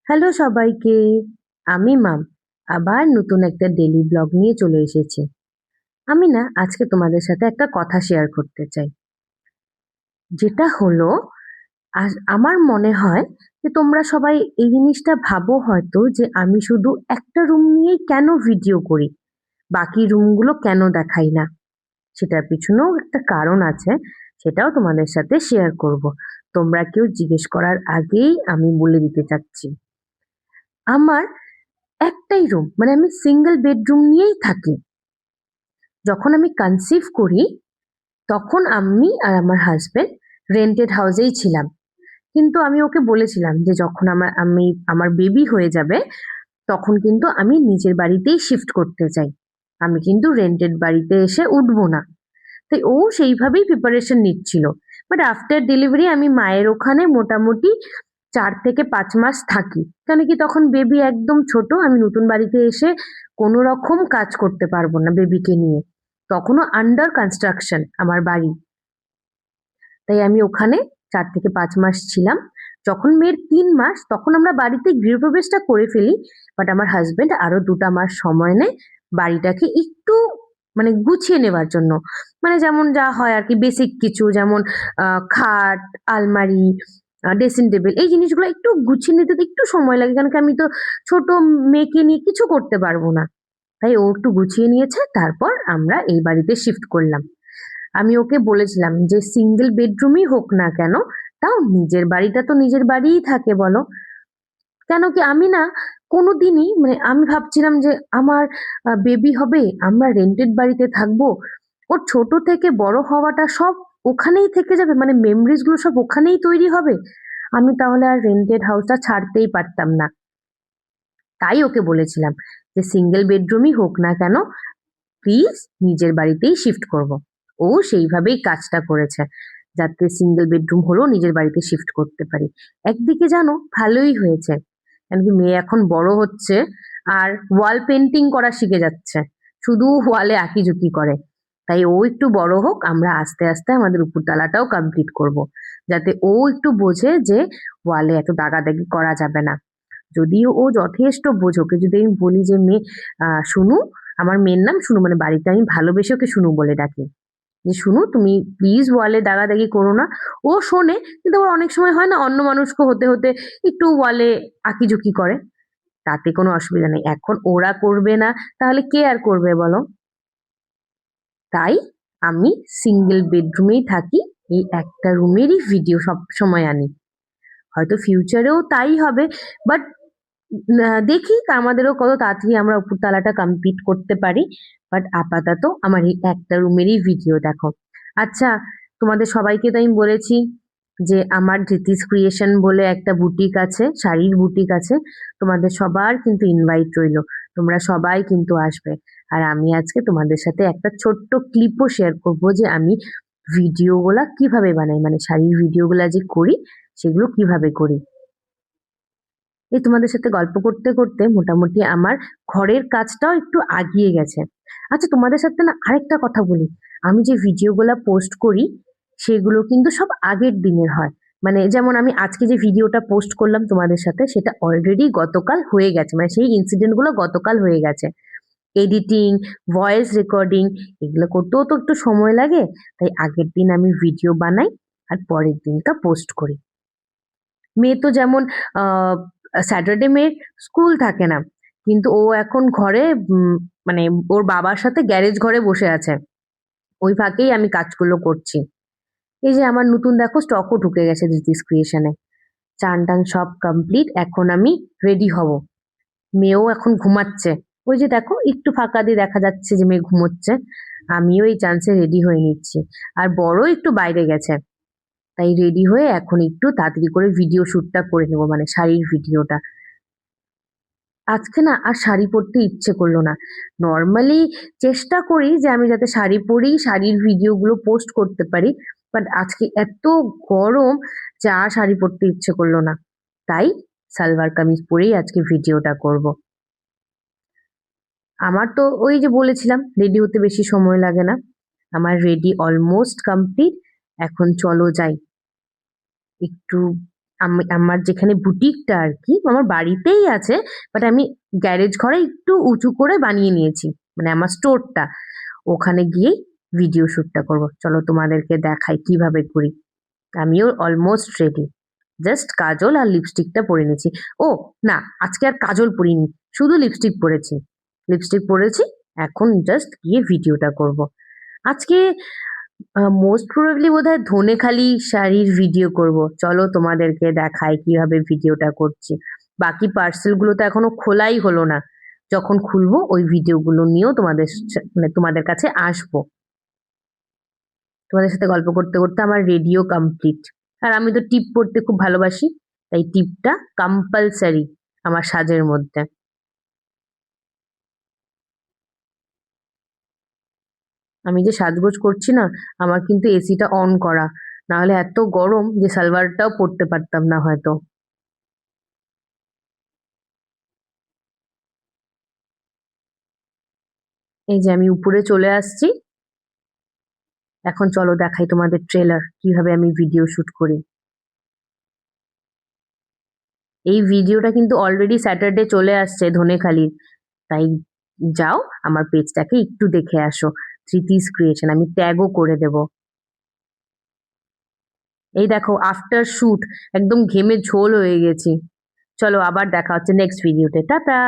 Hello সবাইকে, আমি মাম। আবার নতুন একটা ডেইলি ব্লগ নিয়ে চলে এসেছি। আমি না আজকে তোমাদের সাথে একটা কথা শেয়ার করতে চাই। যেটা হলো, আমার মনে হয় যে তোমরা সবাই এই জিনিসটা ভাবো হয়তো যে আমি শুধু একটা রুম নিয়েই কেন ভিডিও করি, বাকি রুমগুলো কেন দেখাই না। সেটার পিছনেও একটা কারণ আছে, সেটাও তোমাদের সাথে শেয়ার করব। তোমরা কেউ জিজ্ঞেস করার আগেই আমি বলে দিতে চাচ্ছি, আমার একটাই রুম, মানে আমি সিঙ্গেল বেডরুম নিয়েই থাকি। যখন আমি কনসিভ করি তখন আমি আর আমার হাজবেন্ড রেন্টেড হাউসেই ছিলাম। কিন্তু আমি ওকে বলেছিলাম যে যখন আমার বেবি হয়ে যাবে তখন কিন্তু আমি নিজের বাড়িতেই শিফট করতে চাই, আমি কিন্তু রেন্টেড বাড়িতে এসে উঠবো না। তাই ও সেইভাবেই প্রিপারেশন নিচ্ছিল। বাট আফটার ডেলিভারি আমি মায়ের ওখানে মোটামুটি 4 থেকে 5 মাস থাকি, কেন কি তখন বেবি একদম ছোট, আমি নতুন বাড়িতে এসে কোনো রকম কাজ করতে পারবো না বেবিকে নিয়ে। তখনও আন্ডার কনস্ট্রাকশন আমার বাড়ি, তাই আমি ওখানে 4 থেকে 5 মাস ছিলাম। যখন মেয়ের 3 মাস তখন আমরা বাড়িতে গৃহপ্রবেশটা করে ফেলি। বাট আমার হাজবেন্ড আরো 2টা মাস সময় নেয় বাড়িটাকে একটু মানে গুছিয়ে নেবার জন্য। মানে যেমন যা হয় আর কি, বেসিক কিছু যেমন খাট, আলমারি, ড্রেসিং টেবিল, এই জিনিসগুলো একটু গুছিয়ে নিতে তো একটু সময় লাগে, কারণ কি আমি তো ছোট মেয়েকে নিয়ে কিছু করতে পারবো না। তাই ও একটু গুছিয়ে নিয়েছে, তারপর আমরা এই বাড়িতে শিফট করলাম। আমি ওকে বলেছিলাম যে সিঙ্গেল বেডরুমই হোক না কেন, তাও নিজের বাড়িটা তো নিজের বাড়িই থাকে বলো। কেন কি আমি না কোনোদিনই, মানে আমি ভাবছিলাম যে আমার বেবি হবে, আমরা রেন্টেড বাড়িতে থাকবো, ওর ছোট থেকে বড় হওয়াটা সব ওখানেই থেকে যাবে, মানে মেমরিজ গুলো সব ওখানেই তৈরি হবে। আমি তাহলে আর রেন্টেড হাউসটা ছাড়তেই পারতাম না। তাই ওকে বলেছিলাম যে সিঙ্গেল বেডরুমই হোক না কেন, প্লিজ নিজের বাড়িতেই শিফট করব। ও সেইভাবেই কাজটা করেছে, যাতে সিঙ্গেল বেডরুম হলেও নিজের বাড়িতে শিফট করতে পারি। একদিকে জানো ভালোই হয়েছে, কেন কি মেয়ে এখন বড় হচ্ছে আর ওয়াল পেন্টিং করা শিখে যাচ্ছে, শুধু ওয়ালে আঁকিঝুঁকি করে। তাই ও একটু বড় হোক, আমরা আস্তে আস্তে আমাদের উপরতলাটাও কমপ্লিট করব, যাতে ও একটু বোঝে যে ওয়ালে এত দাগাদাগি করা যাবে না। যদিও ও যথেষ্ট বোঝে, ওকে যদি আমি বলি যে মেয়ে শুনু, আমার মেয়ের নাম শুনু, মানে বাড়িতে আমি ভালোবেসে ওকে শুনু বলে ডাকি, যে শুনু তুমি প্লিজ ওয়ালে দাগাদাগি করো না। ও শোনে, কিন্তু ওর অনেক সময় হয় না অন্য মানুষকে হতে হতে একটু ওয়ালে আঁকিঝুঁকি করে, তাতে কোনো অসুবিধা নেই। এখন ওরা করবে না তাহলে কে আর করবে বলো। তাই আমি সিঙ্গেল বেডরুমেই থাকি, এই একটা রুমেরই ভিডিও সব সময় আনি। হয়তো ফিউচারেও তাই হবে, বাট দেখি আমাদেরও কত তাড়াতাড়ি আমরা উপরতলাটা কমপ্লিট করতে পারি। বাট আপাতত আমার এই একটা রুমেরই ভিডিও দেখো। আচ্ছা, তোমাদের সবাইকে তো আমি বলেছি যে আমার ধৃতিস ক্রিয়েশন বলে একটা বুটিক আছে, শাড়ির বুটিক আছে। তোমাদের সবার কিন্তু ইনভাইট রইলো, তোমরা সবাই কিন্তু আসবে। আর আমি আজকে তোমাদের সাথে একটা ছোট্ট ক্লিপও শেয়ার করব যে আমি ভিডিওগুলা কিভাবে বানাই, মানে শাড়ির ভিডিওগুলা যে করি সেগুলো কিভাবে করি। এই তোমাদের সাথে গল্প করতে করতে মোটামুটি আমার ঘরের কাজটাও একটু আগিয়ে গেছে। আচ্ছা, তোমাদের সাথে না আরেকটা কথা বলি, আমি যে ভিডিওগুলা পোস্ট করি সেগুলো কিন্তু সব আগের দিনের হয়। মানে যেমন আমি আজকে যে ভিডিওটা পোস্ট করলাম তোমাদের সাথে, সেটা অলরেডি গতকাল হয়ে গেছে, মানে সেই ইনসিডেন্ট গুলো গতকাল হয়ে গেছে। এডিটিং, ভয়েস রেকর্ডিং, এগুলো করতেও তো একটু সময় লাগে। তাই আগের দিন আমি ভিডিও বানাই আর পরের দিনটা পোস্ট করি। মেয়ে তো যেমন স্যাটারডে মেয়ের স্কুল থাকে না, কিন্তু ও এখন ঘরে মানে ওর বাবার সাথে গ্যারেজ ঘরে বসে আছে, ওই ফাঁকেই আমি কাজগুলো করছি। এই যে আমার নতুন দেখো স্টকও ঢুকে গেছে দিস ক্রিয়েশনে। চান টান সব কমপ্লিট, এখন আমি রেডি হব। মেয়েও এখন ঘুমাচ্ছে, ওই যে দেখো একটু ফাঁকা দিয়ে দেখা যাচ্ছে যে মেয়ে ঘুমোচ্ছে। আমিও এই চান্সে রেডি হয়ে নিচ্ছি। আর বড় একটু বাইরে গেছে, তাই রেডি হয়ে এখন একটু তাড়াতাড়ি করে ভিডিও শুটটা করে নেবো, মানে শাড়ির ভিডিওটা। আজকে না আর শাড়ি পরতে ইচ্ছে করলো না। নর্মালি চেষ্টা করি যে আমি যাতে শাড়ি পরেই শাড়ির ভিডিওগুলো পোস্ট করতে পারি, বাট আজকে এত গরম যে আর শাড়ি পরতে ইচ্ছে করলো না। তাই সালোয়ার কামিজ পরেই আজকে ভিডিওটা করব। আমার তো ওই যে বলেছিলাম রেডি হতে বেশি সময় লাগে না, আমার রেডি অলমোস্ট কমপ্লিট। এখন চলো যাই একটু আমি আমার যেখানে বুটিকটা আর কি আমার বাড়িতেই আছে, বাট আমি গ্যারেজ ঘরে একটু উঁচু করে বানিয়ে নিয়েছি, মানে আমার স্টোরটা। ওখানে গিয়েই ভিডিও শ্যুটটা করব। চলো তোমাদেরকে দেখাই কিভাবে করি। আমিও অলমোস্ট রেডি, জাস্ট কাজল আর লিপস্টিকটা পরে নিয়েছি। ও না, আজকে আর কাজল পরিনি, শুধু লিপস্টিক পরেছি। লিপস্টিক পরেছি, এখন জাস্ট গিয়ে ভিডিওটা করব। আজকে মোস্ট প্রবাবলি বোধহয় ধনেখালি শাড়ির ভিডিও করব। চলো তোমাদেরকে দেখাই কিভাবে ভিডিওটা করছি। বাকি পার্সেলগুলো তো এখনো খোলাই হলো না, যখন খুলবো ওই ভিডিওগুলো নিয়েও মানে তোমাদের কাছে আসবো। তোমাদের সাথে গল্প করতে করতে আমার রেডিও কমপ্লিট। আর আমি তো টিপ পরতে খুব ভালোবাসি, তাই টিপটা কম্পালসারি আমার সাজের মধ্যে। আমি যে সাজগোজ করছি না, আমার কিন্তু এসিটা অন করা, না হলে এত গরম যে সালোয়ারটাও পরতে পারতাম না হয়তো। এই যে আমি উপরে চলে আসছি। এখন চলো দেখাই তোমাদের ট্রেলার, কিভাবে আমি ভিডিও শুট করি। এই ভিডিওটা কিন্তু অলরেডি স্যাটারডে চলে আসছে ধনেখালির, তাই যাও আমার পেজটাকে একটু দেখে আসো, স্মৃতিস ক্রিয়েশন, আমি ট্যাগও করে দেব। এই দেখো আফটার শুট, একদম ঘেমে ঝোল হয়ে গেছি। চলো আবার দেখা হচ্ছে নেক্সট ভিডিওতে, টাটা।